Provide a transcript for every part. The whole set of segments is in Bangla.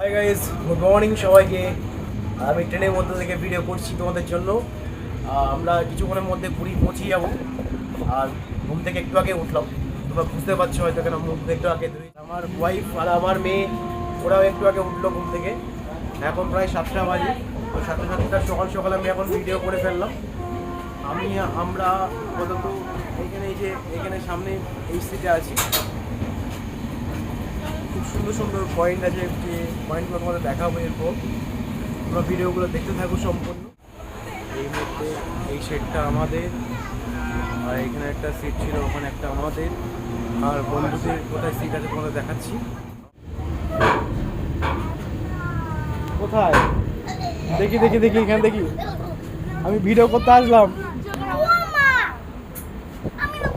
হাই গাইস, গুড মর্নিং সবাইকে। আমি ট্রেনের মধ্যে থেকে ভিডিও করছি তোমাদের জন্য। আমরা কিছুক্ষণের মধ্যে পুরী পৌঁছে যাবো। আর ঘুম থেকে একটু আগে উঠলাম, তোমরা বুঝতে পারছো হয়তো কেন মুখ একটু আগে ধুই। আমার ওয়াইফ আর আমার মেয়ে ওরাও একটু আগে উঠলো ঘুম থেকে। এখন প্রায় 7টা বাজে, তো 7:30 সকাল সকাল আমি এখন ভিডিও করে ফেললাম। আমরা আপাতত এখানে সামনে এই সিটে আছি। খুব সুন্দর সুন্দর পয়েন্ট আছে, যে পয়েন্টগুলো তোমাদের দেখাবো এরপর। তোমরা ভিডিওগুলো দেখতে থাকো সম্পূর্ণ। এই মুহূর্তে এই সিটটা আমাদের, আর এখানে একটা সিট ছিল, ওখানে একটা আমাদের, আর বন্ধুদের কোথায় সিট আছে তোমাদের দেখাচ্ছি। কোথায় দেখি দেখি দেখি এখানে দেখি, আমি ভিডিও করতে আসলাম।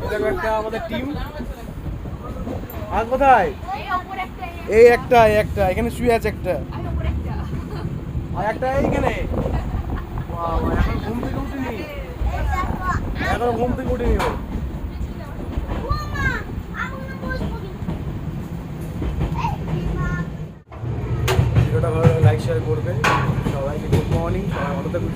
দেখো একটা আমাদের টিম। আর কোথায়? এই একটা এখানে শুয়ে আছে একটা, আর একটা এইখানে। এখন ঘুম থেকে উঠিনি, এখন ঘুম থেকে উঠিনি ও। ভিডিওটা ভালো লাইক শেয়ার করবে। সবাইকে গুড মর্নিং, সবাই ভালো থাকুন।